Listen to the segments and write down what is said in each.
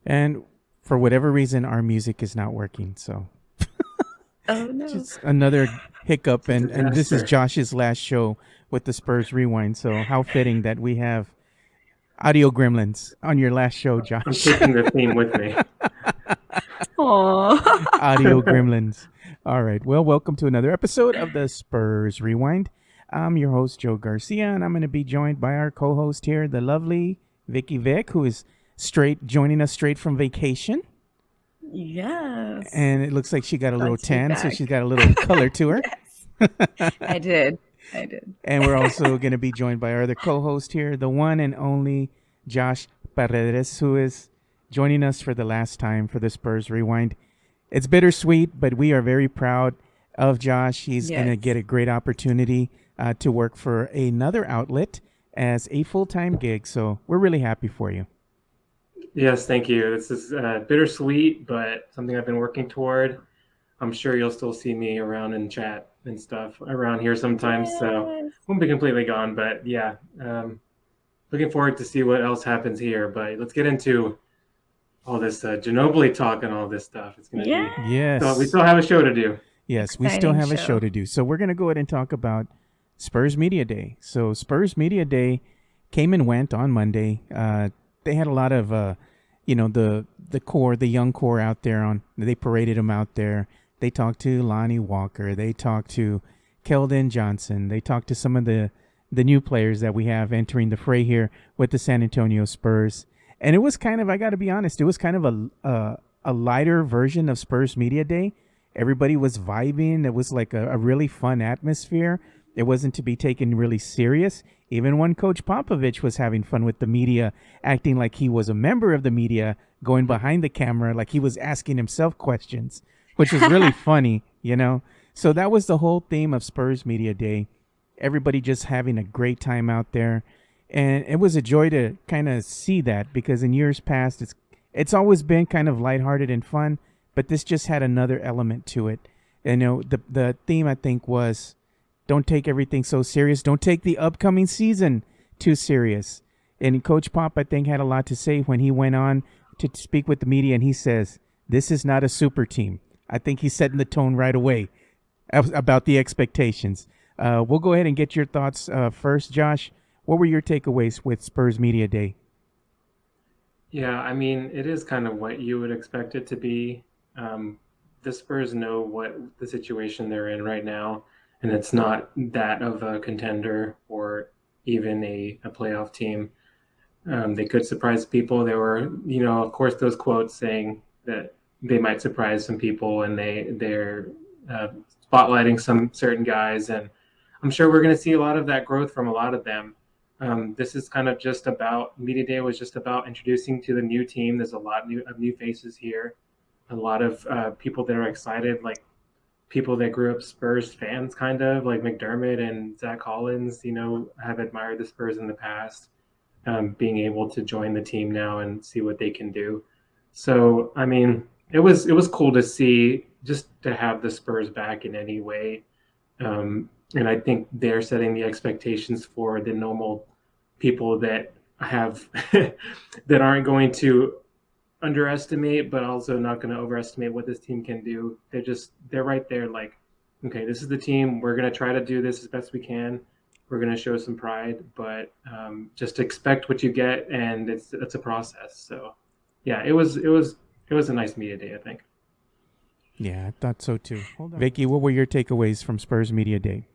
And for whatever reason, our music is not working. So Oh no. just another hiccup. It's a And this is disaster. Josh's last show with the Spurs Rewind. So how fitting that we have audio gremlins on your last show, I'm Josh. taking the theme with me. Aw. Audio gremlins. All right. Well, welcome to another episode of the Spurs Rewind. I'm your host, Joe Garcia, and I'm going to be joined by our co host here, the lovely Vicky Vic, who is joining us straight from vacation. Yes. And it looks like she got a little Glad to be tan, so she's back. got a little color to her. Yes. I did. I did. And we're also going to be joined by our other co host here, the one and only Josh Paredes, who is joining us for the last time for the Spurs Rewind. It's bittersweet, but we are very proud of Josh. He's going to Yes. get a great opportunity to work for another outlet as a full time gig. So we're really happy for you. Yes, thank you. This is bittersweet, but something I've been working toward. I'm sure you'll still see me around in chat and stuff around here sometimes, so Yes. won't be completely gone. But yeah, looking forward to see what else happens here. But let's get into all this Ginobili talk and all this stuff. It's going to be. So we Yes. still have a show to do. Yes, we still Exciting have a show show. to do. So we're going to go ahead and talk about Spurs Media Day. So Spurs Media Day came and went on Monday. They had a lot of, the core, the young core out there. They paraded them out there. They talked to Lonnie Walker. They talked to Keldon Johnson. They talked to some of the new players that we have entering the fray here with the San Antonio Spurs. And it was kind of, I got to be honest, it was kind of a lighter version of Spurs Media Day. Everybody was vibing. It was like a really fun atmosphere. It wasn't to be taken really serious. Even when Coach Popovich was having fun with the media, acting like he was a member of the media, going behind the camera, like he was asking himself questions, which was really funny. So that was the whole theme of Spurs Media Day. Everybody just having a great time out there. And it was a joy to kind of see that because in years past, it's always been kind of lighthearted and fun, but this just had another element to it. The theme I think was don't take everything so serious. Don't take the upcoming season too serious. And Coach Pop, I think, had a lot to say when he went on to speak with the media, and he says, "This is not a super team." I think he's setting the tone right away about the expectations. We'll go ahead and get your thoughts first, Josh. What were your takeaways with Spurs Media Day? Yeah, I mean, it is kind of what you would expect it to be. Um, the Spurs know what the situation they're in right now, and it's not that of a contender or even a playoff team. They could surprise people. There were, of course, those quotes saying that they might surprise some people, and they're uh, spotlighting some certain guys, and I'm sure we're going to see a lot of that growth from a lot of them. This is kind of just about Media Day was just about introducing to the new team. There's a lot of new faces here, a lot of people that are excited, like people that grew up Spurs fans, kind of like McDermott and Zach Collins. Have admired the Spurs in the past, being able to join the team now and see what they can do. So, I mean, it was cool to see just to have the Spurs back in any way. And I think they're setting the expectations for the normal people that have that aren't going to underestimate, but also not going to overestimate what this team can do. They're right there, like, okay, this is the team. We're going to try to do this as best we can. We're going to show some pride, but just expect what you get, and it's a process. So, yeah, it was a nice media day, I think. Yeah, I thought so too. Vicky, what were your takeaways from Spurs Media Day?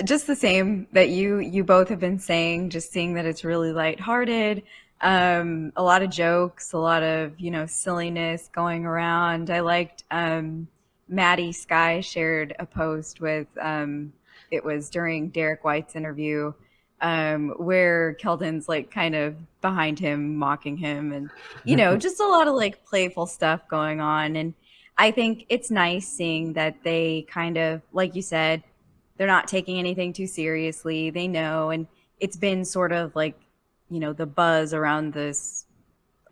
Just the same that you both have been saying, just seeing that it's really lighthearted. A lot of jokes, a lot of, silliness going around. I liked Maddie Sky shared a post with it was during Derek White's interview, where Keldon's like kind of behind him, mocking him, and just a lot of like playful stuff going on. And I think it's nice seeing that they kind of, like you said, they're not taking anything too seriously. They know, and it's been sort of like, the buzz around this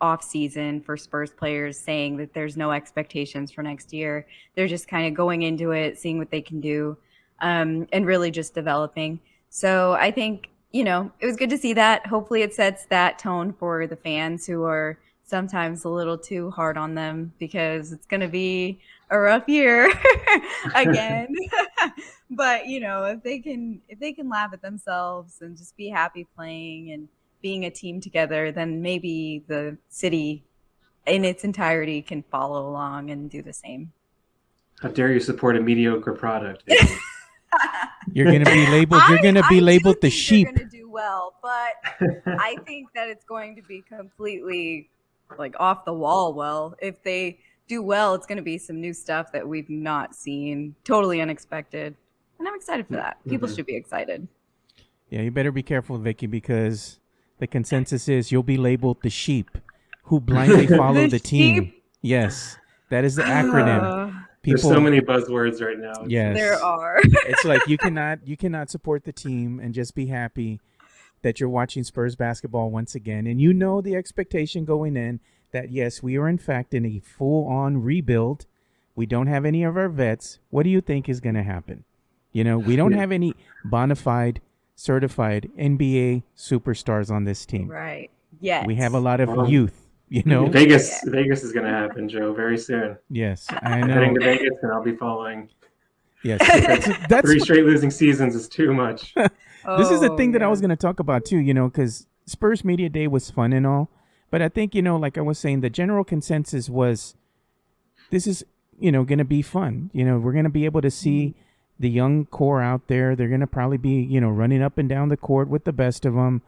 off season for Spurs players saying that there's no expectations for next year. They're just kind of going into it, seeing what they can do, and really just developing. So I think, it was good to see that. Hopefully it sets that tone for the fans who are sometimes a little too hard on them because it's going to be a rough year again. But if they can laugh at themselves and just be happy playing and being a team together, then maybe the city in its entirety can follow along and do the same. How dare you support a mediocre product? You're going to be labeled. You're going to be labeled the sheep. They're going to do well, but I think that it's going to be completely like off the wall. Well, if they do well, it's going to be some new stuff that we've not seen, totally unexpected, and I'm excited for that. People should be excited. Yeah, you better be careful, Vicky, because the consensus is you'll be labeled the sheep who blindly follow the team. Yes, that is the acronym. There's so many buzzwords right now. Yes, there are. It's like you cannot support the team and just be happy that you're watching Spurs basketball once again, and you know the expectation going in that yes, we are in fact in a full-on rebuild. We don't have any of our vets. What do you think is going to happen? We don't have any bona fide, certified NBA superstars on this team. Right. Yes. We have a lot of youth. Vegas is going to happen, Joe, very soon. Yes, I know. Heading to Vegas, and I'll be following. Yes, that's 3 straight losing seasons is too much. This is the thing that I was going to talk about too. Because Spurs Media Day was fun and all, but I think like I was saying, the general consensus was this is going to be fun. We're going to be able to see the young core out there. They're going to probably be running up and down the court with the best of them.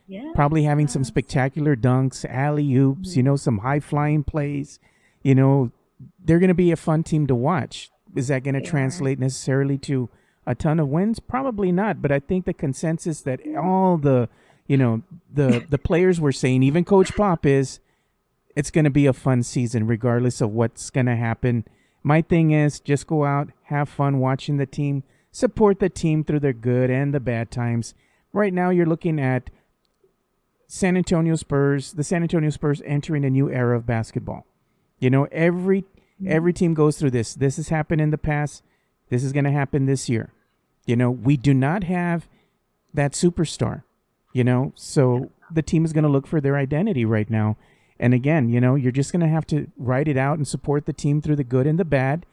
Yeah. Probably having some spectacular dunks, alley-oops, some high-flying plays. They're going to be a fun team to watch. Is that going to translate necessarily to a ton of wins? Probably not. But I think the consensus that all the players were saying, even Coach Pop, is it's going to be a fun season regardless of what's going to happen. My thing is just go out, have fun watching the team, support the team through their good and the bad times. Right now you're looking at the San Antonio Spurs entering a new era of basketball. Every team goes through this. This has happened in the past. This is going to happen this year. We do not have that superstar, so the team is going to look for their identity right now. And again, you're just going to have to ride it out and support the team through the good and the bad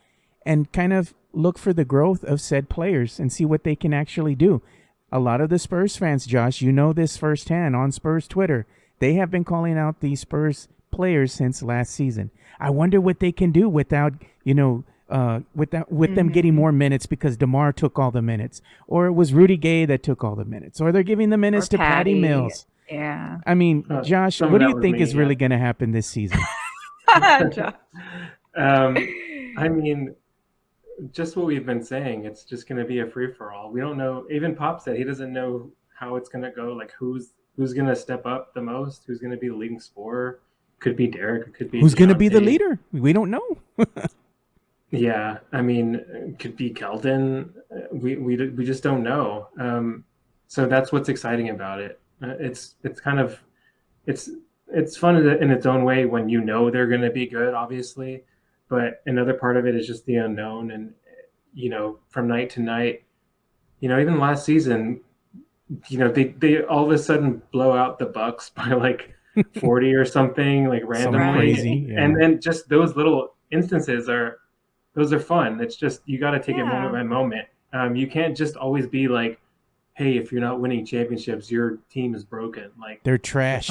and kind of look for the growth of said players and see what they can actually do. A lot of the Spurs fans, Josh, this firsthand on Spurs Twitter. They have been calling out the Spurs players since last season. I wonder what they can do without, with them getting more minutes because DeMar took all the minutes, or it was Rudy Gay that took all the minutes, or they're giving the minutes to Patty Mills. Yeah. I mean, Josh, what do you think is really going to happen this season? I mean, just what we've been saying, it's just going to be a free-for-all. We don't know. Even Pop said he doesn't know how it's going to go, like who's going to step up the most, who's going to be the leading scorer. Could be Derek, it could be who's going to be the leader. We don't know. Yeah, I mean, it could be Keldon. We just don't know. So that's what's exciting about it. It's kind of it's fun in its own way when they're going to be good, obviously. But another part of it is just the unknown, and from night to night, even last season, they all of a sudden blow out the Bucks by like 40 or something, like randomly, crazy, yeah. And then just those little instances are fun. It's just you got to take it moment by moment. You can't just always be like, hey, if you're not winning championships, your team is broken. Like they're trash.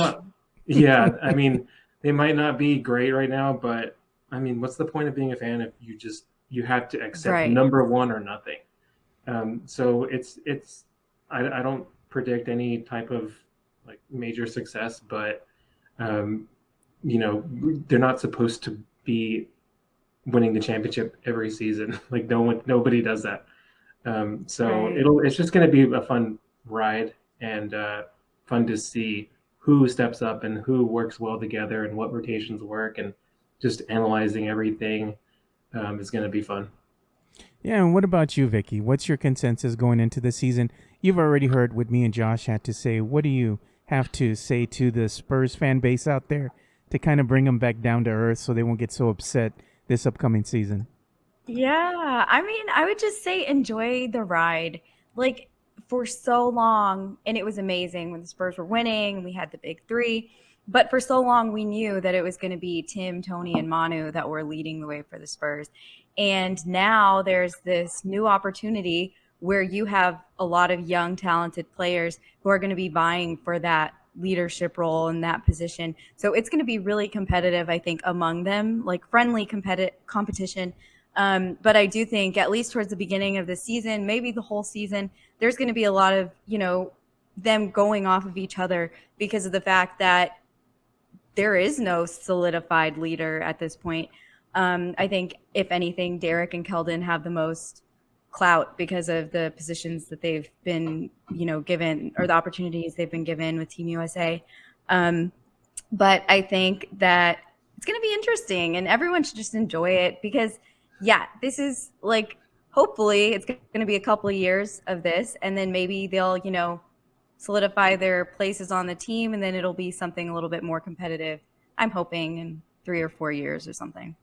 Yeah, I mean, they might not be great right now, but I mean, what's the point of being a fan if you have to accept number one or nothing? So I don't predict any type of like major success, but they're not supposed to be winning the championship every season. Like nobody does that. It's just going to be a fun ride and fun to see who steps up and who works well together and what rotations work, and just analyzing everything is going to be fun. Yeah, and what about you, Vicky? What's your consensus going into the season? You've already heard what me and Josh had to say. What do you have to say to the Spurs fan base out there to kind of bring them back down to earth so they won't get so upset this upcoming season? Yeah, I mean, I would just say enjoy the ride. Like, for so long, and it was amazing when the Spurs were winning, and we had the big three. But for so long, we knew that it was going to be Tim, Tony, and Manu that were leading the way for the Spurs. And now there's this new opportunity where you have a lot of young, talented players who are going to be vying for that leadership role in that position. So it's going to be really competitive, I think, among them, like friendly competition. But I do think at least towards the beginning of the season, maybe the whole season, there's going to be a lot of, them going off of each other because of the fact that there is no solidified leader at this point. I think, if anything, Derek and Keldon have the most clout because of the positions that they've been, given, or the opportunities they've been given with Team USA. But I think that it's going to be interesting, and everyone should just enjoy it because, this is like, hopefully it's going to be a couple of years of this, and then maybe they'll, solidify their places on the team, and then it'll be something a little bit more competitive. I'm hoping in 3 or 4 years or something.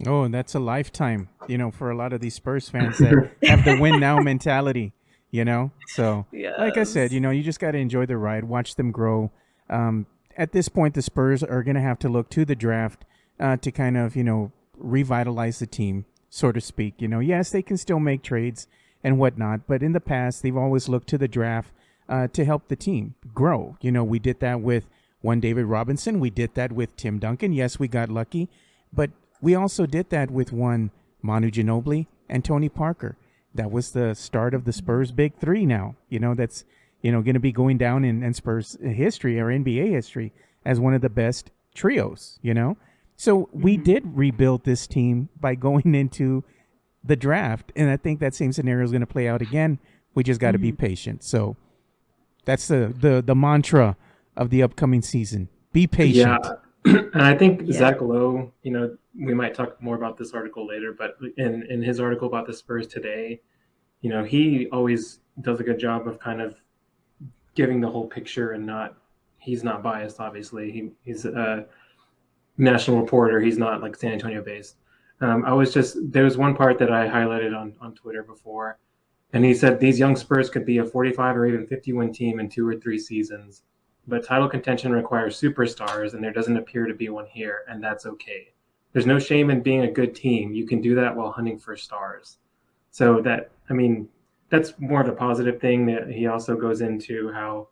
Oh, that's a lifetime, for a lot of these Spurs fans that have the win now mentality, So, yes. Like I said, you just got to enjoy the ride, watch them grow. At this point, the Spurs are going to have to look to the draft to kind of, revitalize the team, so to speak. Yes, they can still make trades and whatnot, but in the past, they've always looked to the draft to help the team grow. We did that with one David Robinson. We did that with Tim Duncan. Yes, we got lucky, but we also did that with one Manu Ginobili and Tony Parker. That was the start of the Spurs Big Three now. That's, going to be going down in Spurs history or NBA history as one of the best trios, So we did rebuild this team by going into the draft, and I think that same scenario is going to play out again. We just got to be patient. So that's the mantra of the upcoming season. Be patient. Yeah, and I think Zach Lowe, we might talk more about this article later, but in his article about the Spurs today, he always does a good job of kind of giving the whole picture and he's not biased, obviously. He's a national reporter. He's not like San Antonio based. There was one part that I highlighted on Twitter before, and he said these young Spurs could be a 45 or even 50-win team in 2 or 3 seasons, but title contention requires superstars, and there doesn't appear to be one here, and that's okay. There's no shame in being a good team. You can do that while hunting for stars. So that's more of a positive thing. That he also goes into how,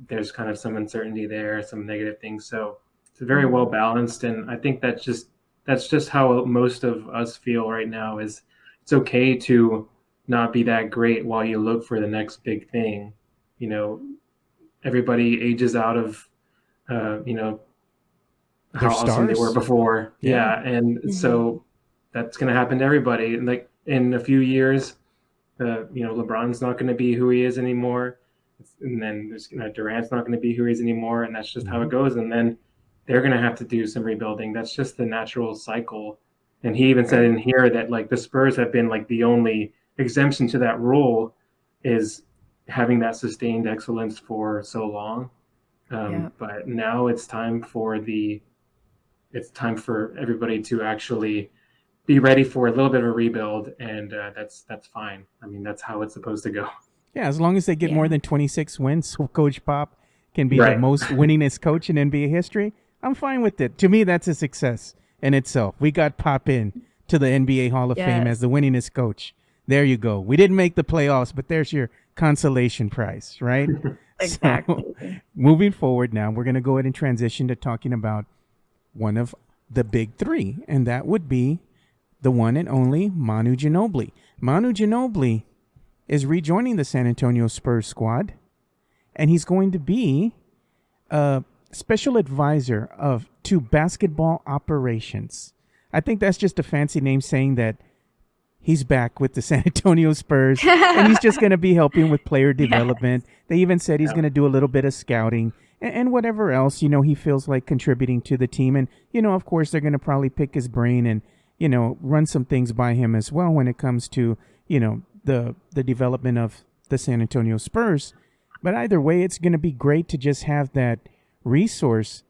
there's kind of some uncertainty there, some negative things. So it's very well balanced, and I think that's just how most of us feel right now. Is it's okay to not be that great while you look for the next big thing. Everybody ages out of, how awesome they were before. Yeah. And so that's going to happen to everybody. Like in a few years, LeBron's not going to be who he is anymore. And then there's Durant's not going to be who he is anymore. And that's just how it goes. And then they're going to have to do some rebuilding. That's just the natural cycle. And he even said in here that like the Spurs have been like the only exemption to that rule is having that sustained excellence for so long. But now it's time for everybody to actually be ready for a little bit of a rebuild, and that's fine. That's how it's supposed to go. Yeah, as long as they get more than 26 wins, so Coach Pop can be the most winningest coach in NBA history, I'm fine with it. To me, that's a success in itself. We got Pop in to the NBA Hall of Fame as the winningest coach. There you go. We didn't make the playoffs, but there's your consolation prize, right? Exactly. So, moving forward now, we're going to go ahead and transition to talking about one of the big three, and that would be the one and only Manu Ginobili. Manu Ginobili is rejoining the San Antonio Spurs squad, and he's going to be a special advisor to basketball operations. I think that's just a fancy name saying that he's back with the San Antonio Spurs, and he's just going to be helping with player development. They even said he's going to do a little bit of scouting and whatever else, he feels like contributing to the team. And, of course, they're going to probably pick his brain and, run some things by him as well when it comes to, the development of the San Antonio Spurs. But either way, it's going to be great to just have that resource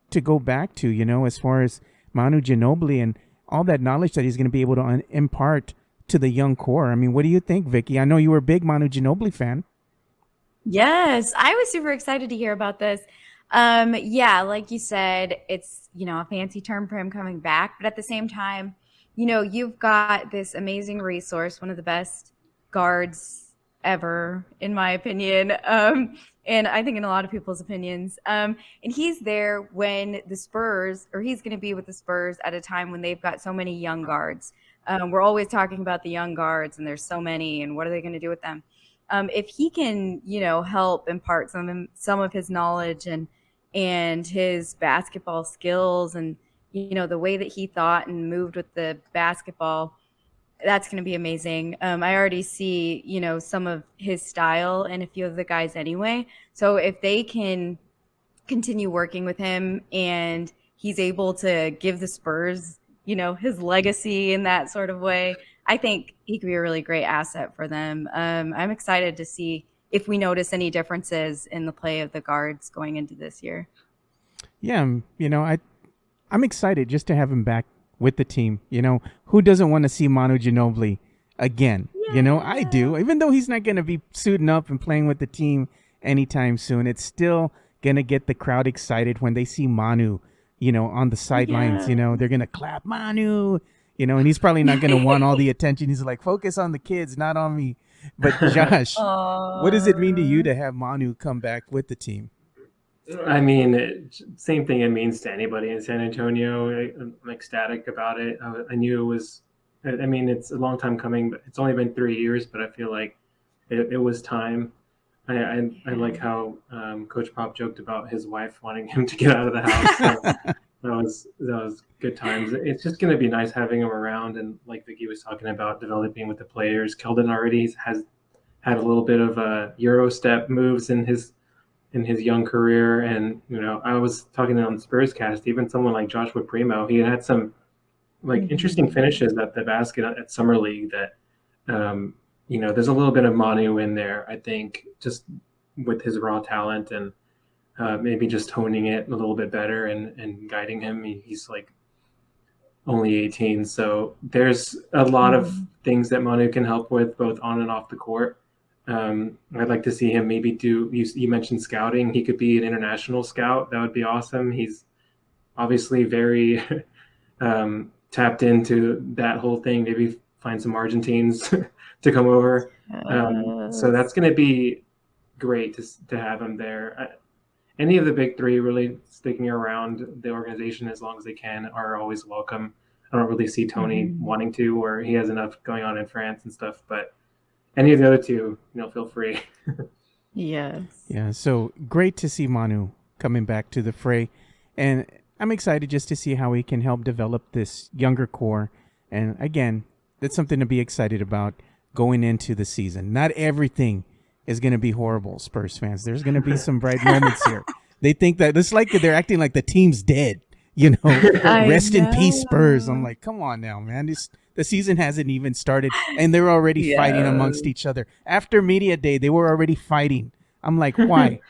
to go back to, as far as Manu Ginobili and all that knowledge that he's going to be able to impart to the young core. What do you think, Vicky? I know you were a big Manu Ginobili fan. Yes, I was super excited to hear about this. Yeah, like you said, it's, a fancy term for him coming back. But at the same time, you've got this amazing resource, one of the best guards ever, in my opinion. And I think in a lot of people's opinions. And he's there when the Spurs, or he's going to be with the Spurs at a time when they've got so many young guards. We're always talking about the young guards, and there's so many, and what are they going to do with them? If he can, help impart some of his knowledge and his basketball skills and the way that he thought and moved with the basketball, that's going to be amazing. I already see some of his style and a few of the guys anyway, so if they can continue working with him and he's able to give the Spurs his legacy in that sort of way, I think he could be a really great asset for them. I'm excited to see if we notice any differences in the play of the guards going into this year. Yeah, I'm excited just to have him back with the team. Who doesn't want to see Manu Ginobili again? Yeah. I do. Even though he's not going to be suiting up and playing with the team anytime soon, it's still going to get the crowd excited when they see Manu, on the sidelines. Yeah. They're going to clap Manu, and he's probably not going to want all the attention. He's like, focus on the kids, not on me. But Josh, what does it mean to you to have Manu come back with the team? I mean, same thing it means to anybody in San Antonio. I'm ecstatic about it. I knew it was, it's a long time coming, but it's only been 3 years, but I feel like it was time. I like how Coach Pop joked about his wife wanting him to get out of the house. So that was good times. It's just going to be nice having him around, and like Vicky was talking about, developing with the players. Keldon already has had a little bit of Euro step moves in his young career, and I was talking on the Spurs cast. Even someone like Joshua Primo, he had some interesting finishes at the basket at Summer League that. There's a little bit of Manu in there, I think, just with his raw talent and maybe just honing it a little bit better and guiding him. He's like only 18. So there's a lot of things that Manu can help with both on and off the court. I'd like to see him maybe you mentioned scouting. He could be an international scout. That would be awesome. He's obviously very tapped into that whole thing. Maybe find some Argentines to come over. So that's going to be great to have him there. Any of the big three really sticking around the organization as long as they can are always welcome. I don't really see Tony wanting to, or he has enough going on in France and stuff, but any of the other two, feel free. Yes. Yeah, so great to see Manu coming back to the fray. And I'm excited just to see how he can help develop this younger core. And again, that's something to be excited about going into the season. Not everything is going to be horrible, Spurs fans. There's going to be some bright moments here. They think that it's like they're acting like the team's dead. Rest in peace, Spurs. I'm like, come on now, man. The season hasn't even started, and they're already fighting amongst each other. After media day, they were already fighting. I'm like, why?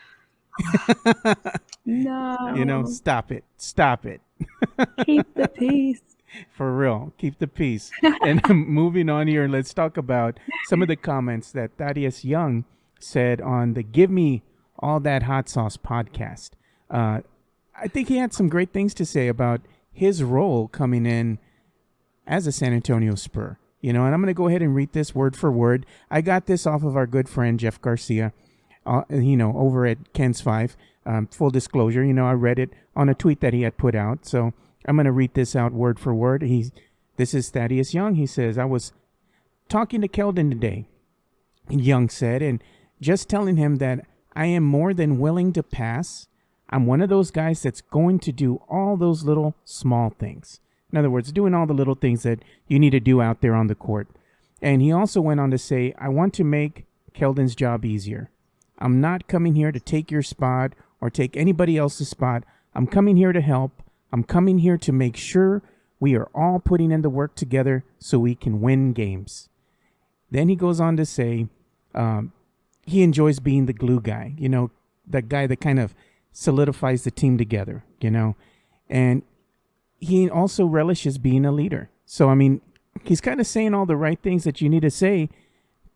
No. Stop it. Stop it. Keep the peace. For real, keep the peace. And moving on here, let's talk about some of the comments that Thaddeus Young said on the Gimme All That Hot Sauce podcast. I think he had some great things to say about his role coming in as a San Antonio Spur. And I'm going to go ahead and read this word for word. I got this off of our good friend Jeff Garcia, over at Ken's 5. Full disclosure, I read it on a tweet that he had put out. So I'm going to read this out word for word. This is Thaddeus Young. He says, I was talking to Keldon today, Young said, and just telling him that I am more than willing to pass. I'm one of those guys that's going to do all those little small things. In other words, doing all the little things that you need to do out there on the court. And he also went on to say, I want to make Keldon's job easier. I'm not coming here to take your spot or take anybody else's spot. I'm coming here to help. I'm coming here to make sure we are all putting in the work together so we can win games. Then he goes on to say he enjoys being the glue guy, that guy that kind of solidifies the team together, and he also relishes being a leader. So, he's kind of saying all the right things that you need to say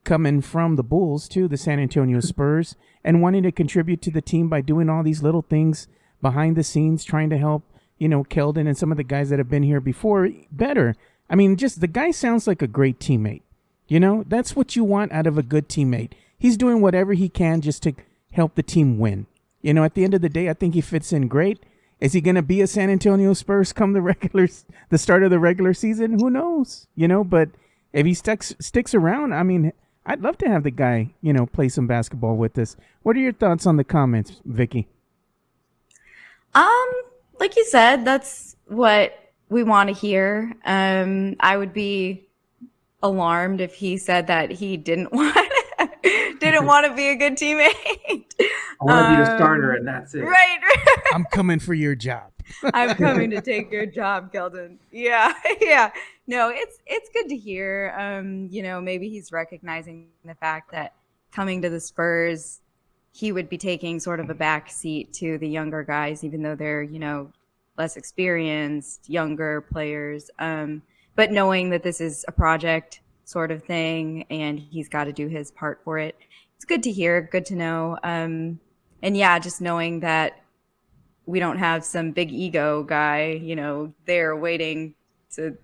coming from the Bulls to the San Antonio Spurs and wanting to contribute to the team by doing all these little things behind the scenes, trying to help, Keldon and some of the guys that have been here before better. I mean, just the guy sounds like a great teammate. That's what you want out of a good teammate. He's doing whatever he can just to help the team win. At the end of the day, I think he fits in great. Is he going to be a San Antonio Spurs come the start of the regular season? Who knows? But if he sticks around, I mean, I'd love to have the guy, play some basketball with us. What are your thoughts on the comments, Vicky? Like you said, that's what we want to hear. I would be alarmed if he said that he didn't want to be a good teammate. I want to be the starter, and that's it. Right. I'm coming for your job. I'm coming to take your job, Keldon. Yeah. No, it's good to hear. Maybe he's recognizing the fact that coming to the Spurs, he would be taking sort of a back seat to the younger guys, even though they're, less experienced, younger players. But knowing that this is a project sort of thing and he's got to do his part for it, it's good to hear, good to know. And yeah, just knowing that we don't have some big ego guy, there waiting to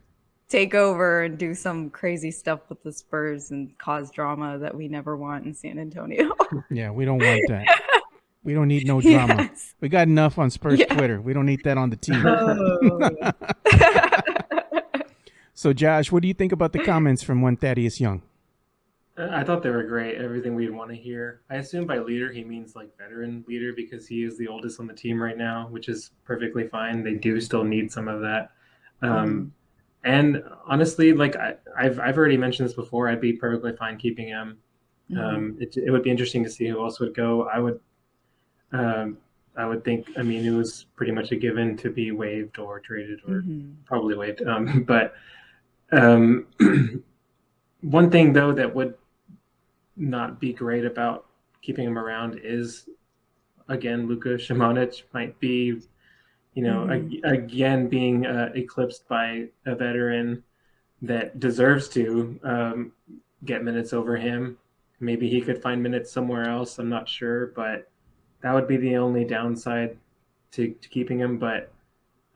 take over and do some crazy stuff with the Spurs and cause drama that we never want in San Antonio. Yeah, we don't want that. We don't need no drama. Yes. We got enough on Spurs Twitter. We don't need that on the team. So, Josh, what do you think about the comments from one Thaddeus Young? I thought they were great. Everything we'd want to hear. I assume by leader he means like veteran leader because he is the oldest on the team right now, which is perfectly fine. They do still need some of that. And honestly, like I've already mentioned this before, I'd be perfectly fine keeping him. It would be interesting to see who else would go. I would think Aminu was pretty much a given to be waived or traded or probably waived. But one thing though that would not be great about keeping him around is, again, Luka Šimanić might be, again being eclipsed by a veteran that deserves to get minutes over him. Maybe he could find minutes somewhere else. I'm not sure, but that would be the only downside to keeping him. But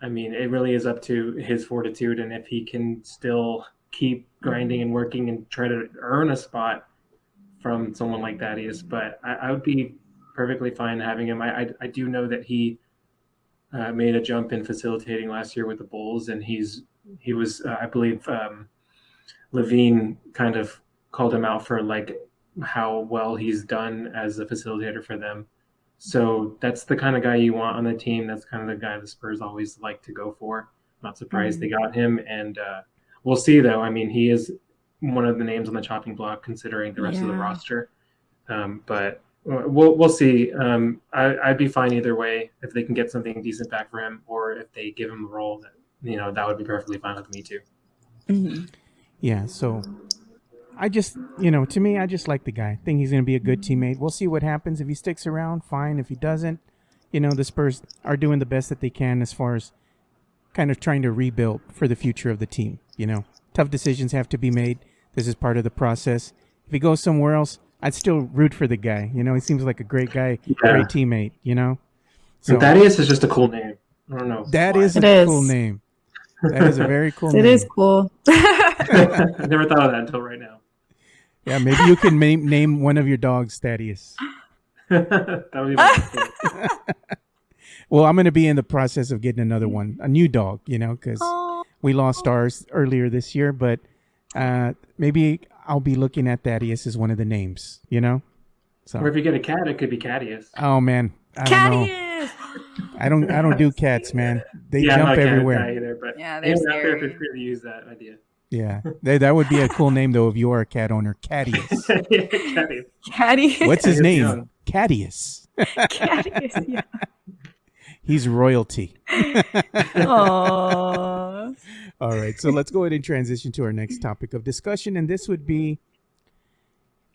I mean, it really is up to his fortitude, and if he can still keep grinding and working and try to earn a spot from someone like Thaddeus. But I would be perfectly fine having him. I do know that he made a jump in facilitating last year with the Bulls, and he was I believe Levine kind of called him out for like how well he's done as a facilitator for them. So that's the kind of guy you want on the team. That's kind of the guy the Spurs always like to go for. Not surprised they got him. And we'll see, though. I mean, he is one of the names on the chopping block considering the rest of the roster. But we'll see. I'd be fine either way if they can get something decent back for him, or if they give him a role that that would be perfectly fine with me too. Yeah, so I just, to me, I just like the guy. I think he's going to be a good teammate. We'll see what happens. If he sticks around, fine. If he doesn't, the Spurs are doing the best that they can as far as kind of trying to rebuild for the future of the team. Tough decisions have to be made. This is part of the process. If he goes somewhere else, I'd still root for the guy. He seems like a great guy, great teammate, So Thaddeus is just a cool name. I don't know. That is a cool name. That is a very cool name. It is cool. I never thought of that until right now. Yeah, maybe you can name one of your dogs Thaddeus. That would be cool. Well, I'm going to be in the process of getting another one, a new dog, because we lost ours earlier this year, but maybe I'll be looking at Thaddeus as one of the names, So. Or if you get a cat, it could be Thaddeus. Oh man, I don't know. I don't do cats, man. They jump everywhere. Not either, but yeah, they're scary. Feel free to use that idea. Yeah, that would be a cool name though if you are a cat owner, Thaddeus. Thaddeus. What's his name? Thaddeus. Thaddeus, yeah. He's royalty. Aww. All right, so let's go ahead and transition to our next topic of discussion, and this would be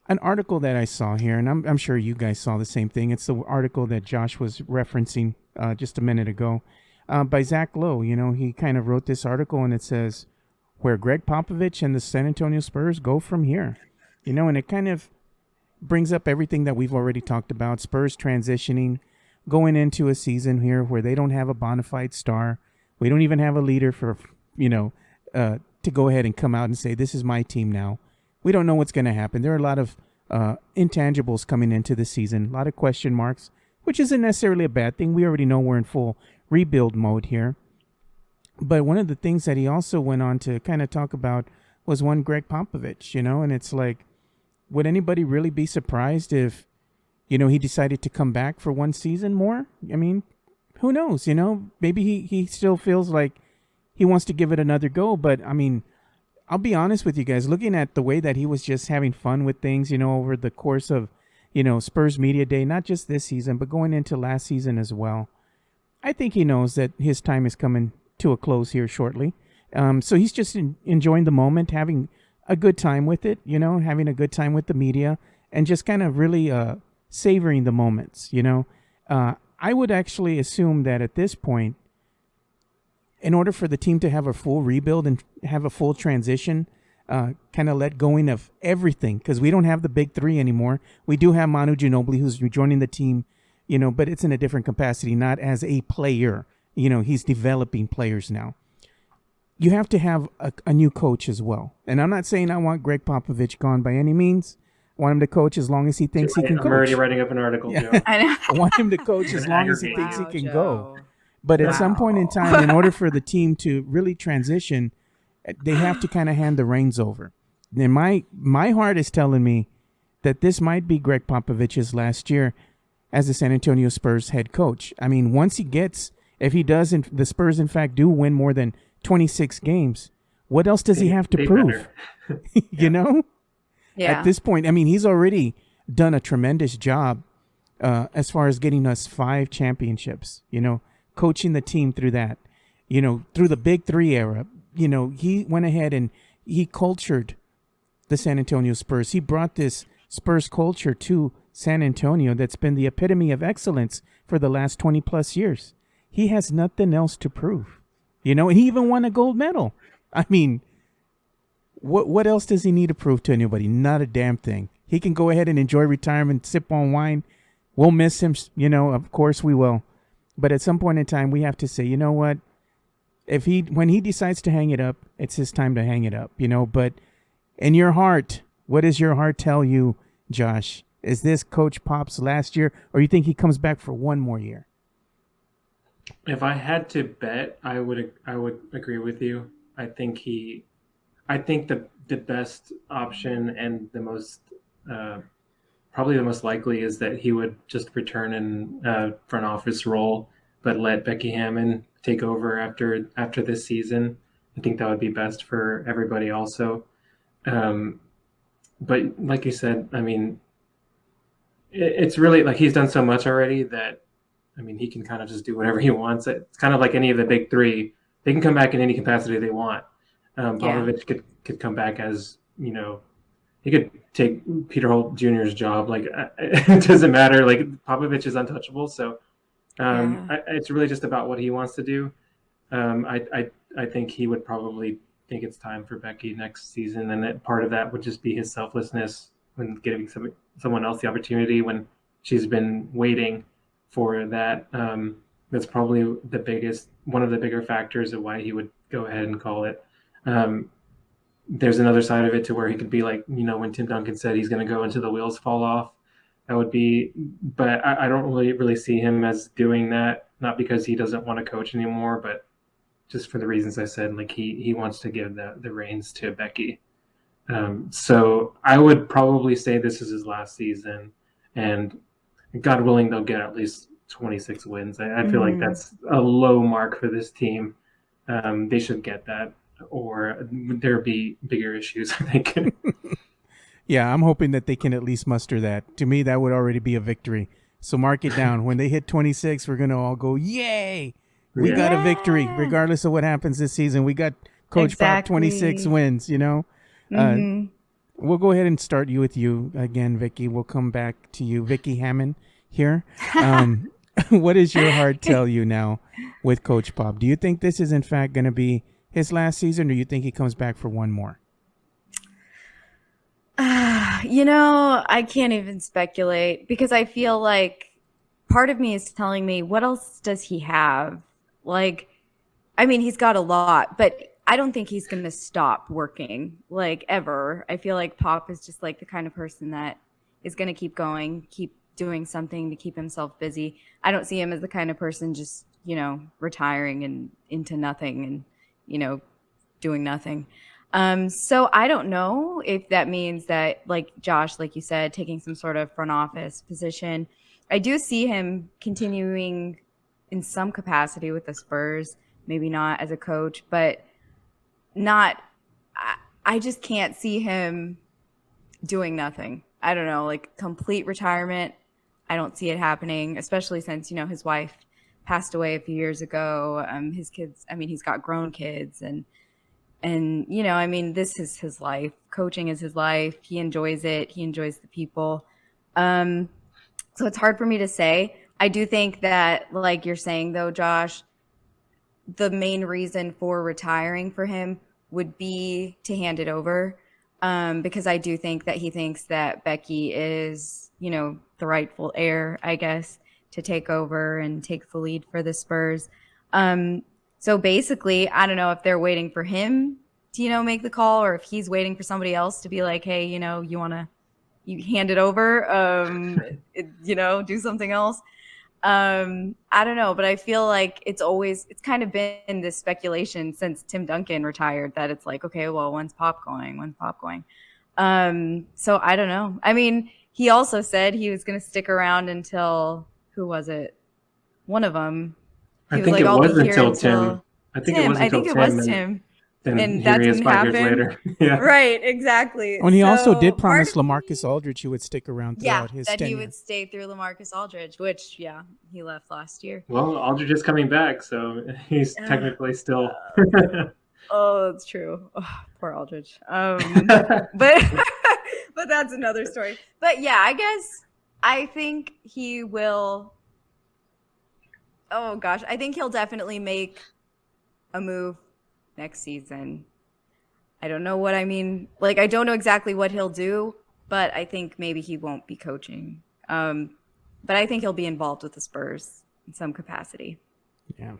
an article that I saw here, and I'm sure you guys saw the same thing. It's the article that Josh was referencing just a minute ago by Zach Lowe. He kind of wrote this article, and it says, where Greg Popovich and the San Antonio Spurs go from here. And it kind of brings up everything that we've already talked about. Spurs transitioning, going into a season here where they don't have a bona fide star. We don't even have a leader for, to go ahead and come out and say, this is my team now. We don't know what's going to happen. There are a lot of intangibles coming into the season, a lot of question marks, which isn't necessarily a bad thing. We already know we're in full rebuild mode here. But one of the things that he also went on to kind of talk about was one Greg Popovich, and it's like, would anybody really be surprised if, he decided to come back for one season more? I mean, who knows, maybe he still feels like he wants to give it another go. But I mean, I'll be honest with you guys, looking at the way that he was just having fun with things, over the course of, Spurs Media Day, not just this season, but going into last season as well. I think he knows that his time is coming to a close here shortly. So he's just enjoying the moment, having a good time with it, having a good time with the media, and just kind of really savoring the moments, I would actually assume that at this point, in order for the team to have a full rebuild and have a full transition, kind of let going of everything, because we don't have the big three anymore. We do have Manu Ginobili, who's rejoining the team, but it's in a different capacity, not as a player. He's developing players now. You have to have a new coach as well. And I'm not saying I want Greg Popovich gone by any means. I want him to coach as long as he thinks he can coach. I'm already writing up an article, Yeah. Joe. I know. I want him to coach as long as he thinks he can go. Joe. But at some point in time, in order for the team to really transition, they have to kind of hand the reins over. And my heart is telling me that this might be Greg Popovich's last year as the San Antonio Spurs head coach. I mean, if he does, the Spurs in fact do win more than 26 games, what else does he have to prove? Yeah. At this point, I mean, he's already done a tremendous job as far as getting us 5 championships, coaching the team through that, through the big three era. He went ahead and he cultured the San Antonio Spurs. He brought this Spurs culture to San Antonio that's been the epitome of excellence for the last 20 plus years. He has nothing else to prove, and he even won a gold medal. I mean, what else does he need to prove to anybody? Not a damn thing. He can go ahead and enjoy retirement, sip on wine. We'll miss him, of course we will. But at some point in time, we have to say, you know what? When he decides to hang it up, it's his time to hang it up, But in your heart, what does your heart tell you, Josh? Is this Coach Pop's last year, or you think he comes back for one more year? If I had to bet, I would agree with you. I think the best option and the most probably the most likely is that he would just return in a front office role, but let Becky Hammon take over after this season. I think that would be best for everybody also. But like you said, I mean, it's really like he's done so much already that, I mean, he can kind of just do whatever he wants. It's kind of like any of the big three. They can come back in any capacity they want. Popovich could come back as, he could take Peter Holt Jr.'s job. Like, it doesn't matter. Like, Popovich is untouchable. So it's really just about what he wants to do. I think he would probably think it's time for Becky next season. And that part of that would just be his selflessness when giving someone else the opportunity when she's been waiting for that. That's probably one of the bigger factors of why he would go ahead and call it. There's another side of it to where he could be like, when Tim Duncan said he's going to go until the wheels fall off, that would be, but I don't really see him as doing that, not because he doesn't want to coach anymore, but just for the reasons I said, like he wants to give the reins to Becky. So I would probably say this is his last season, and God willing, they'll get at least 26 wins. I feel like that's a low mark for this team. They should get that, or there'd be bigger issues, I think. Yeah, I'm hoping that they can at least muster that. To me, that would already be a victory. So mark it down. When they hit 26, we're going to all go, yay! We got a victory, regardless of what happens this season. We got Coach Pop 26 wins, We'll go ahead and start with you again, Vicky. We'll come back to you. Vicky Hammond here. What does your heart tell you now with Coach Pop? Do you think this is, in fact, going to be his last season, or do you think he comes back for one more? I can't even speculate because I feel like part of me is telling me, what else does he have? Like, I mean, he's got a lot, but I don't think he's going to stop working, like, ever. I feel like Pop is just like the kind of person that is going to keep going, keep doing something to keep himself busy. I don't see him as the kind of person just, retiring and into nothing and, doing nothing. So I don't know if that means that, like Josh, like you said, taking some sort of front office position. I do see him continuing in some capacity with the Spurs, maybe not as a coach, but not. I just can't see him doing nothing. I don't know, like complete retirement. I don't see it happening, especially since, his wife passed away a few years ago. His kids, I mean, he's got grown kids and this is his life. Coaching is his life. He enjoys it. He enjoys the people. So it's hard for me to say. I do think that, like you're saying though, Josh, the main reason for retiring for him would be to hand it over. Because I do think that he thinks that Becky is, the rightful heir, I guess, to take over and take the lead for the Spurs. So basically, I don't know if they're waiting for him to, make the call, or if he's waiting for somebody else to be like, hey, you hand it over, do something else. I don't know, but I feel like it's kind of been this speculation since Tim Duncan retired that it's like, okay, well, when's Pop going? So I don't know. I mean, he also said he was going to stick around until, who was it? One of them. I think it was until Tim. I think it was Tim. And that didn't happen. 5 years later. Yeah. Right, exactly. And he also did promise LaMarcus Aldridge he would stick around throughout his tenure. He would stay through LaMarcus Aldridge, which, he left last year. Well, Aldridge is coming back, so he's technically still. Oh, that's true. Oh, poor Aldridge. But but that's another story. But yeah, I guess I think he will. Oh gosh, I think he'll definitely make a move next season. I don't know what I mean. Like, I don't know exactly what he'll do, but I think maybe he won't be coaching. But I think he'll be involved with the Spurs in some capacity. Yeah.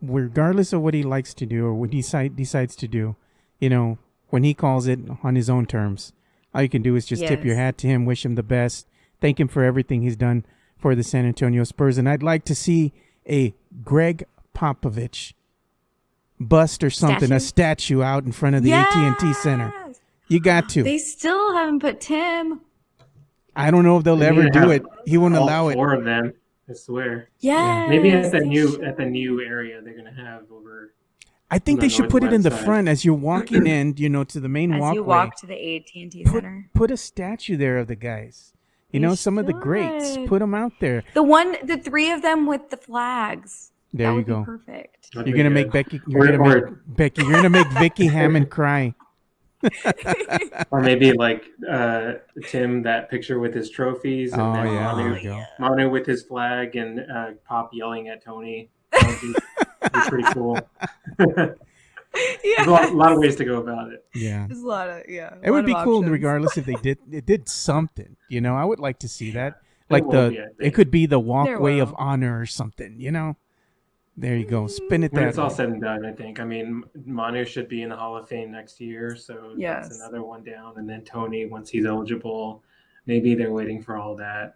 Regardless of what he likes to do or what he decides to do, when he calls it on his own terms, all you can do is just tip your hat to him, wish him the best, thank him for everything he's done for the San Antonio Spurs. And I'd like to see a Greg Popovich bust or something, a statue out in front of the AT&T Center. You got to. They still haven't put Tim. I don't know if they'll ever do it. He won't allow it. 4 of them, I swear. Yeah. Maybe at the new area they're gonna have over. I think they should put it in the front as you're walking in, to the main walkway. As you walk to the AT&T Center. Put a statue there of the guys. Some of the greats. Put them out there. The 3 of them with the flags. There you go. Perfect. You're gonna make Becky. You're gonna make Vicky Hammond cry. Or maybe like Tim, that picture with his trophies, and then Manu with his flag, and Pop yelling at Tony. That would be pretty cool. There's a lot of ways to go about it. Yeah, there's a lot of It would be cool regardless if they did something. I would like to see that. Like it could be the walkway of honor or something. There you go. Spin it when that it's all said and done, I think. I mean, Manu should be in the Hall of Fame next year, so that's another one down. And then Tony, once he's eligible, maybe they're waiting for all that,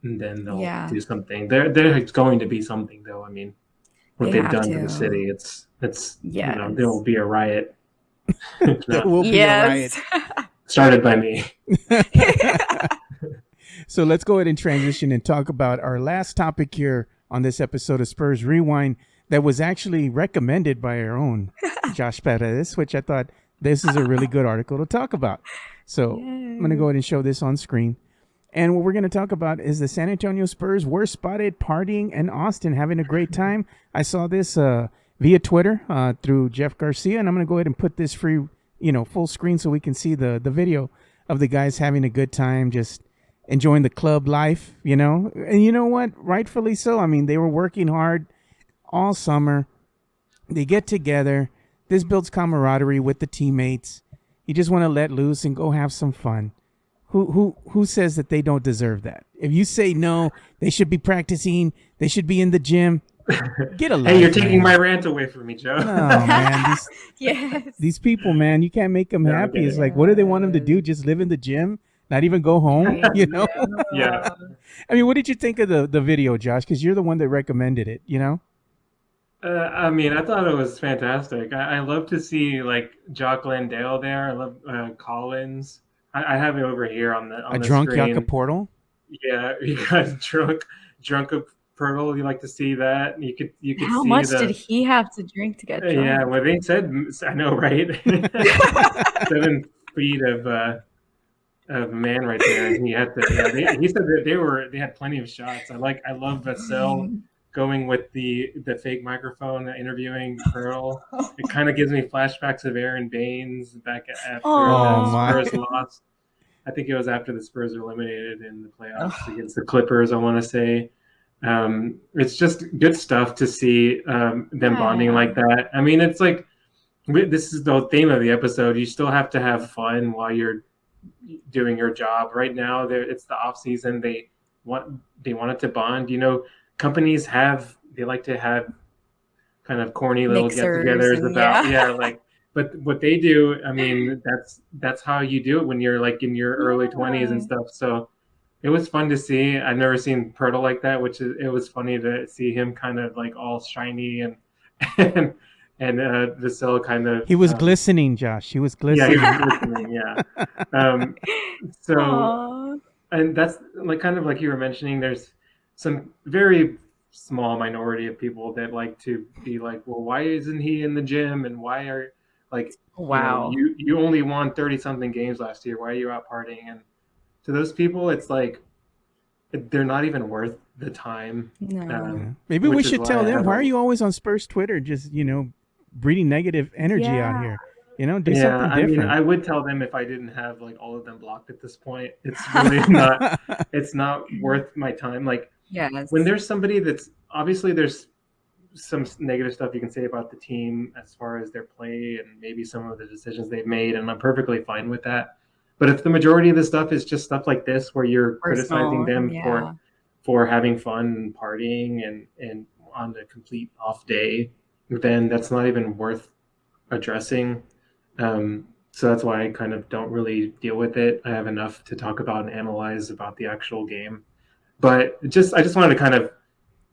and then they'll do something. There's going to be something, though. I mean, what they've done to the city, it's there will be a riot. There will be a riot. Started by me. So let's go ahead and transition and talk about our last topic here on this episode of Spurs Rewind that was actually recommended by our own Josh Perez, which I thought this is a really good article to talk about. So I'm going to go ahead and show this on screen. And what we're going to talk about is the San Antonio Spurs were spotted partying in Austin, having a great time. I saw this via Twitter through Jeff Garcia, and I'm going to go ahead and put this free, full screen so we can see the video of the guys having a good time, just enjoying the club life, And you know what? Rightfully so. I mean, they were working hard all summer. They get together. This builds camaraderie with the teammates. You just want to let loose and go have some fun. Who says that they don't deserve that? If you say no, they should be practicing, they should be in the gym. Get a life. Hey, you're taking man. my rant away from me, Joe. No, man. Yes. These people, man, you can't make them No, happy. okay. It's like, what do they want them to do? Just live in the gym, not even go home, you know? Yeah. I mean, what did you think of the video, Josh? Because you're the one that recommended it, you know? I mean, I thought it was fantastic. I love to see like Jock Landale there. I love Collins. I have it over here on the A drunk screen. Yucca Portal? Yeah, you got drunk of Pirtle. You like to see that. You could How see much did he have to drink to get drunk? Yeah, well, they said, I know, right? 7 feet of a man right there, and he had to. Yeah, he said that they had plenty of shots. I love Vassell going with the fake microphone interviewing Pearl. It kind of gives me flashbacks of Aaron Baines back after the Spurs lost. I think it was after the Spurs were eliminated in the playoffs against the Clippers, I want to say. It's just good stuff to see them bonding like that. I mean, it's like, this is the theme of the episode. You still have to have fun while you're doing your job. Right now, it's the off season. They wanted to bond. You know, companies they like to have kind of corny little get-togethers about but what they do, I mean, that's how you do it when you're like in your early 20s and stuff. So it was fun to see. I've never seen Pirtle like that, it was funny to see him kind of like all shiny and Vassell kind of. He was glistening, Josh. He was glistening. Yeah, he was glistening. Yeah. And that's like kind of like you were mentioning. There's some very small minority of people that like to be like, well, why isn't he in the gym? And why are like, wow, you only won 30-something games last year. Why are you out partying? And to those people, it's like they're not even worth the time. No. Maybe we should tell them, why are you always on Spurs Twitter just, breeding negative energy out here? Do something different. I mean, I would tell them if I didn't have like all of them blocked at this point. It's really not. It's not worth my time. Like, when there's somebody that's obviously there's some negative stuff you can say about the team as far as their play and maybe some of the decisions they've made, and I'm perfectly fine with that. But if the majority of the stuff is just stuff like this, where you're criticizing them for having fun and partying and on a complete off day, then that's not even worth addressing. So that's why I kind of don't really deal with it. I have enough to talk about and analyze about the actual game. But I just wanted to kind of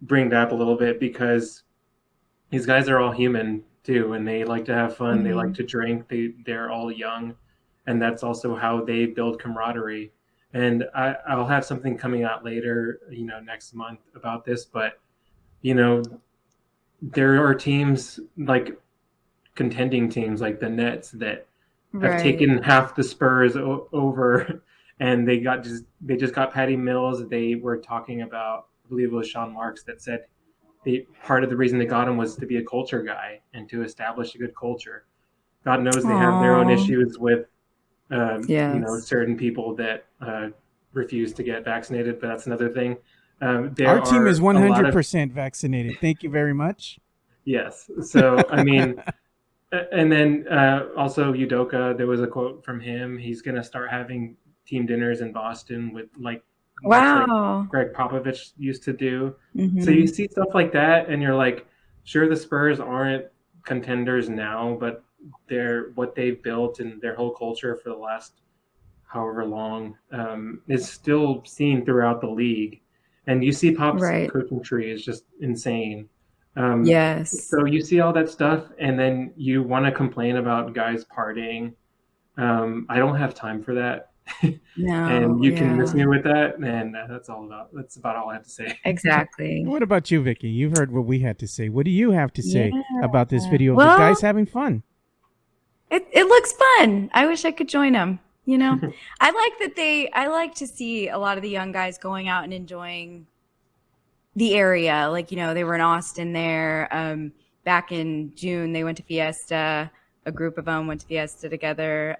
bring that up a little bit because these guys are all human too, and they like to have fun. Mm-hmm. They like to drink. They're all young, and that's also how they build camaraderie. And I'll have something coming out later, next month about this. But there are teams like contending teams like the Nets that have taken half the Spurs over. And they just got Patty Mills. They were talking about, I believe it was Sean Marks that said part of the reason they got him was to be a culture guy and to establish a good culture. God knows they have their own issues with certain people that refuse to get vaccinated, but that's another thing. Our team is 100% vaccinated. Thank you very much. Yes. So, I mean, and then also Udoka, there was a quote from him. He's going to start having team dinners in Boston with like Greg Popovich used to do. Mm-hmm. So you see stuff like that and you're like, sure, the Spurs aren't contenders now, but they're what they've built and their whole culture for the last however long is still seen throughout the league. And you see Pop's coaching tree is just insane. So you see all that stuff and then you want to complain about guys partying. I don't have time for that. No, and you can miss me with that, and that's about all I have to say. Exactly. What about you, Vicky? You've heard what we had to say. What do you have to say about this video of the guys having fun? It looks fun. I wish I could join them. I like to see a lot of the young guys going out and enjoying the area. Like, they were in Austin there. Back in June, they went to Fiesta. A group of them went to Fiesta together.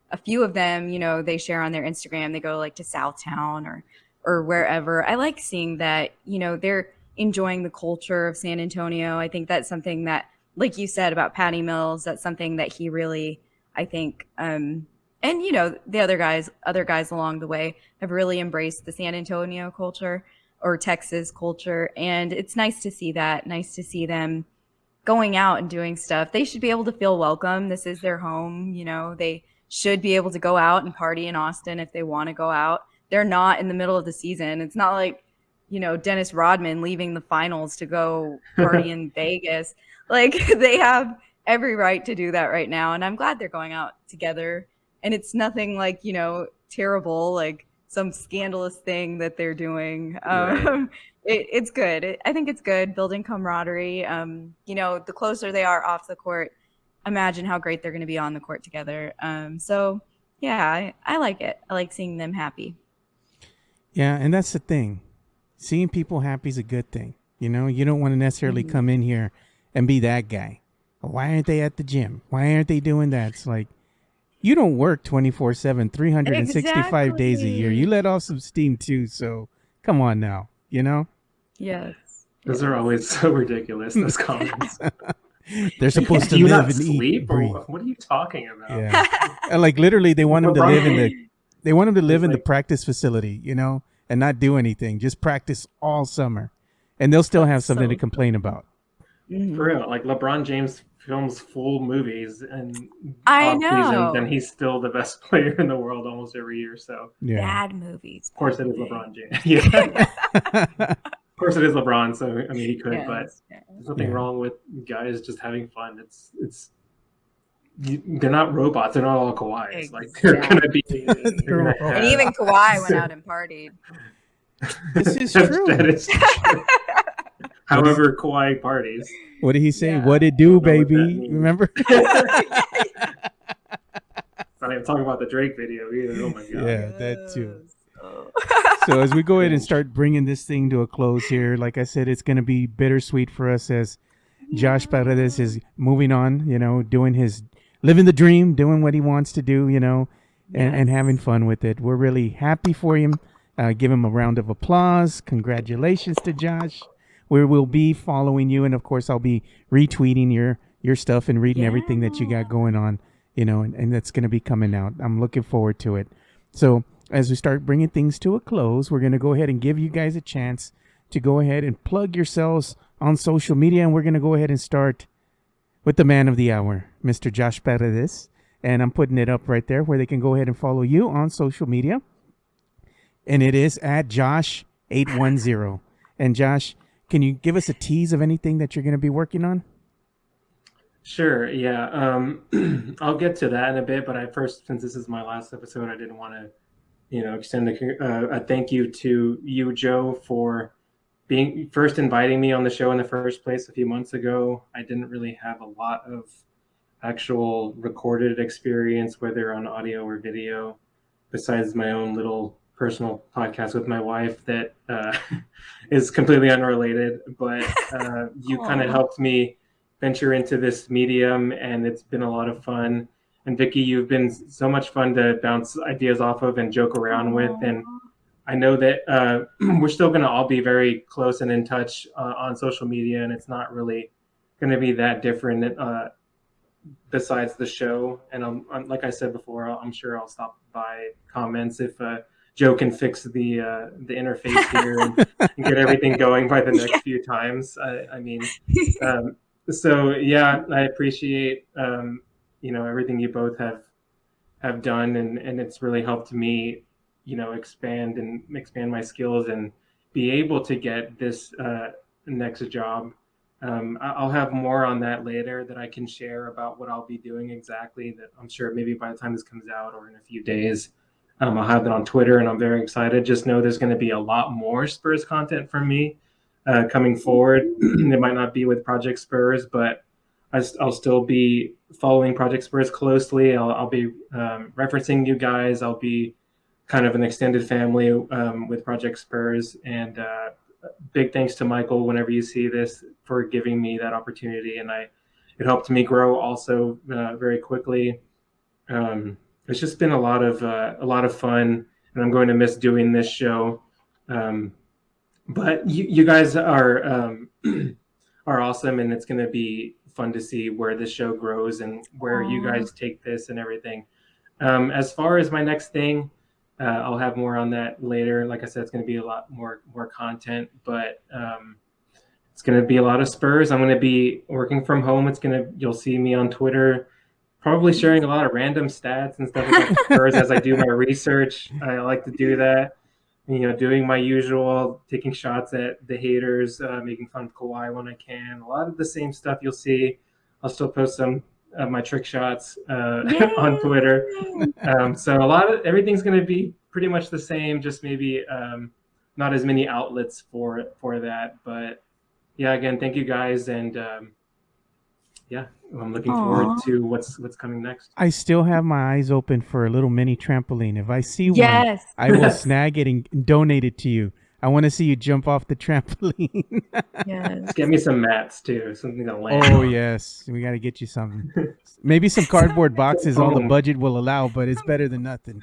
A few of them, they share on their Instagram. They go like to Southtown or wherever. I like seeing that, they're enjoying the culture of San Antonio. I think that's something that, like you said about Patty Mills, that's something that he really, I think, And the other guys along the way have really embraced the San Antonio culture or Texas culture, and it's nice to see that. Nice to see them going out and doing stuff. They should be able to feel welcome. This is their home. They should be able to go out and party in Austin if they want to go out. They're not in the middle of the season. It's not like, Dennis Rodman leaving the finals to go party in Vegas. Like, they have every right to do that right now. And I'm glad they're going out together. And it's nothing like, terrible, like some scandalous thing that they're doing. Right. It's good. I think it's good building camaraderie. The closer they are off the court, imagine how great they're going to be on the court together. So yeah, I like it. I like seeing them happy. Yeah, and that's the thing. Seeing people happy is a good thing. You don't want to necessarily come in here and be that guy. Why aren't they at the gym? Why aren't they doing that? It's like, you don't work 24/7, 365 days a year. You let off some steam too. So come on now, Yes. Those are always so ridiculous, those comments. They're supposed to Do you live not and eat sleep? and Or breathe. what are you talking about? Yeah. And like literally they want him to live in the Like- practice facility, and not do anything. Just practice all summer. And they'll still have something to complain about. For real, like LeBron James films full movies and I off know. seasons, and he's still the best player in the world almost every year. So Yeah. Bad movies. of course it is LeBron James. Yeah, of course it is LeBron. So I mean, he could, but there's nothing Yeah. wrong with guys just having fun. They're not robots. They're not all Kawhis. Like they're gonna be. They're gonna And have- even Kawhi went out and partied. This is That true. is true. However, Kawhi parties. What did he say? Yeah. What it do, Don't know what that baby? means. Remember? Not even talking about the Drake video either. Oh my god. Yeah, that too. Oh. So as we go ahead and start bringing this thing to a close here, like I said, it's going to be bittersweet for us as Josh Paredes is moving on, doing living the dream, doing what he wants to do, and having fun with it. We're really happy for him. Give him a round of applause. Congratulations to Josh. We will be following you, and of course I'll be retweeting your stuff and reading everything that you got going on, and that's going to be coming out. I'm looking forward to it. So as we start bringing things to a close, we're going to go ahead and give you guys a chance to go ahead and plug yourselves on social media, and we're going to go ahead and start with the man of the hour, Mr. Josh Paredes, and I'm putting it up right there where they can go ahead and follow you on social media, and it is at Josh810. And Josh, can you give us a tease of anything that you're going to be working on? Sure. Yeah. I'll get to that in a bit, but since this is my last episode, I didn't want to, extend a thank you to you, Joe, for being first inviting me on the show in the first place a few months ago. I didn't really have a lot of actual recorded experience, whether on audio or video, besides my own little personal podcast with my wife that is completely unrelated. But you kind of helped me venture into this medium, and it's been a lot of fun. And Vicky, you've been so much fun to bounce ideas off of and joke around with. And I know that we're still going to all be very close and in touch on social media, and it's not really going to be that different besides the show. And I'm like I said before, I'm sure I'll stop by comments if Joe can fix the interface here and get everything going by the next few times. So yeah, I appreciate everything you both have done, and it's really helped me expand my skills and be able to get this next job. I'll have more on that later that I can share about what I'll be doing exactly, that I'm sure maybe by the time this comes out or in a few days. I'll have that on Twitter, and I'm very excited. Just know there's going to be a lot more Spurs content from me coming forward. It might not be with Project Spurs, but I'll still be following Project Spurs closely. I'll be referencing you guys. I'll be kind of an extended family with Project Spurs. And big thanks to Michael, whenever you see this, for giving me that opportunity. And it helped me grow also very quickly. It's just been a lot of fun, and I'm going to miss doing this show. But you guys are awesome, and it's going to be fun to see where this show grows and where you guys take this and everything. As far as my next thing, I'll have more on that later. Like I said, it's going to be a lot more content, but it's going to be a lot of Spurs. I'm going to be working from home. You'll see me on Twitter, probably sharing a lot of random stats and stuff about the Spurs as I do my research. I like to do that. Doing my usual, taking shots at the haters, making fun of Kawhi when I can. A lot of the same stuff you'll see. I'll still post some of my trick shots on Twitter. So everything's going to be pretty much the same, just maybe not as many outlets for that. But yeah, again, thank you guys, and yeah, I'm looking forward to what's coming next. I still have my eyes open for a little mini trampoline. If I see one, I will snag it and donate it to you. I want to see you jump off the trampoline. Yes. Get me some mats too, something to land. Oh yes, we got to get you something. Maybe some cardboard boxes. All the budget will allow, but it's better than nothing.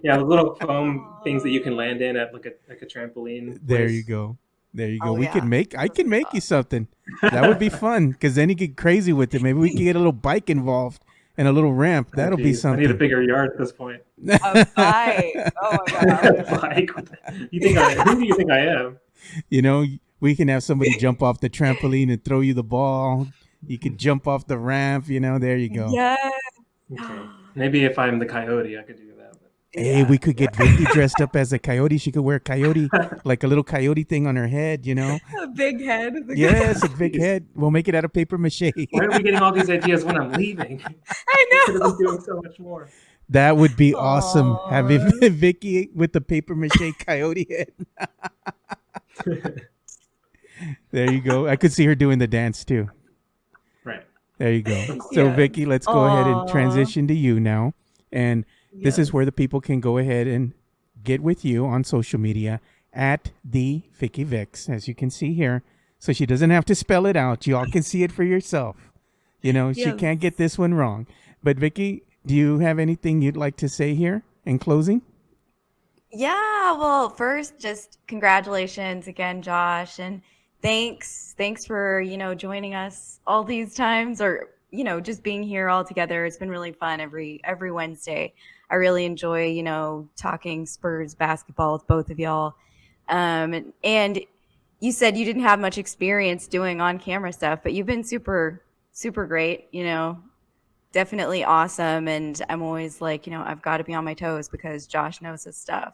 Yeah, the little foam things that you can land in at like a trampoline. There you go. There you go. I can make you something. That would be fun because then you get crazy with it. Maybe we can get a little bike involved and a little ramp. That'll be something. I need a bigger yard at this point. A bike. Oh my god. A bike. Who do you think I am? We can have somebody jump off the trampoline and throw you the ball. You can jump off the ramp. There you go. Yeah. Okay. Maybe if I'm the coyote, I could do that. Hey, we could get Vicky dressed up as a coyote. She could wear a coyote, like a little coyote thing on her head, A big head. Yes, a big head. We'll make it out of paper mache. Why are we getting all these ideas when I'm leaving? I know. Could have been doing so much more. That would be awesome. Having Vicky with the paper mache coyote head. There you go. I could see her doing the dance too. Right. There you go. So Vicky, let's go ahead and transition to you now. And this is where the people can go ahead and get with you on social media at the Vicky Vix, as you can see here. So she doesn't have to spell it out. You all can see it for yourself. She can't get this one wrong. But Vicky, do you have anything you'd like to say here in closing? Yeah, well, first, just congratulations again, Josh, and thanks for, joining us all these times, or, just being here all together. It's been really fun every Wednesday. I really enjoy, talking Spurs basketball with both of y'all. And you said you didn't have much experience doing on-camera stuff, but you've been super, super great, definitely awesome. And I'm always like, I've got to be on my toes because Josh knows his stuff.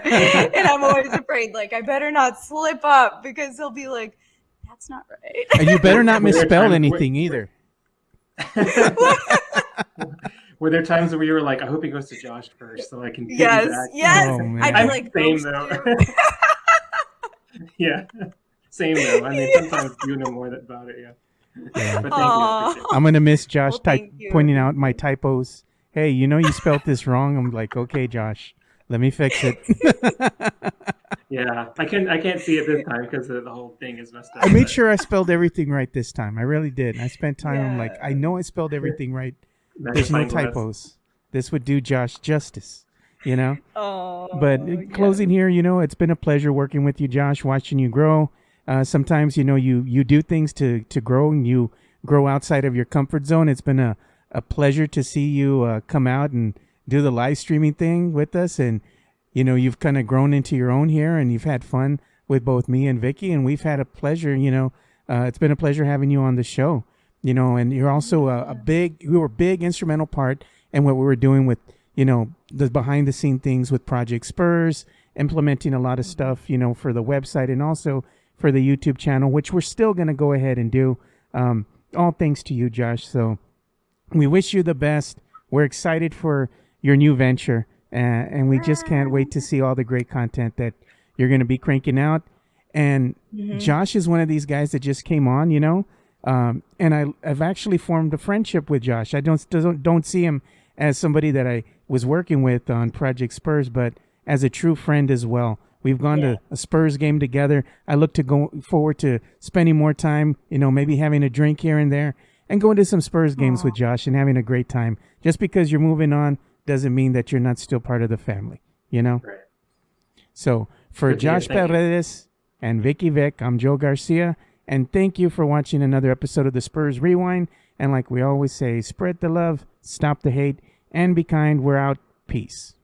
And I'm always afraid, like, I better not slip up because he'll be like, that's not right. And you better not misspell anything either. Were there times where you were like, I hope he goes to Josh first so I can get yes, you back? Yes. Oh, I'd be like, same though. Yeah, same though. I mean, sometimes you know more about it, yeah. But thank you. I'm going to miss Josh pointing out my typos. Hey, you spelled this wrong. I'm like, okay, Josh, let me fix it. Yeah, I can't see it this time because the whole thing is messed up. I made sure I spelled everything right this time. I really did. I spent time. I'm like, I know I spelled everything right. There's no typos. This would do Josh justice, But closing here, it's been a pleasure working with you, Josh, watching you grow. Sometimes, you do things to grow, and you grow outside of your comfort zone. It's been a pleasure to see you come out and do the live streaming thing with us. And, you've kind of grown into your own here, and you've had fun with both me and Vicky, and we've had a pleasure, it's been a pleasure having you on the show. And you're also you were a big instrumental part in what we were doing with, the behind the scene things with Project Spurs, implementing a lot of stuff, for the website and also for the YouTube channel, which we're still going to go ahead and do. All thanks to you, Josh. So we wish you the best. We're excited for your new venture, and we just can't wait to see all the great content that you're going to be cranking out. And Josh is one of these guys that just came on, and I've actually formed a friendship with Josh. I don't see him as somebody that I was working with on Project Spurs, but as a true friend as well. We've gone to a Spurs game together. I look to go forward to spending more time, maybe having a drink here and there, and going to some Spurs games with Josh and having a great time. Just because you're moving on doesn't mean that you're not still part of the family, Right. So for Josh Paredes and Vicky Vic, I'm Joe Garcia. And thank you for watching another episode of the Spurs Rewind. And like we always say, spread the love, stop the hate, and be kind. We're out. Peace.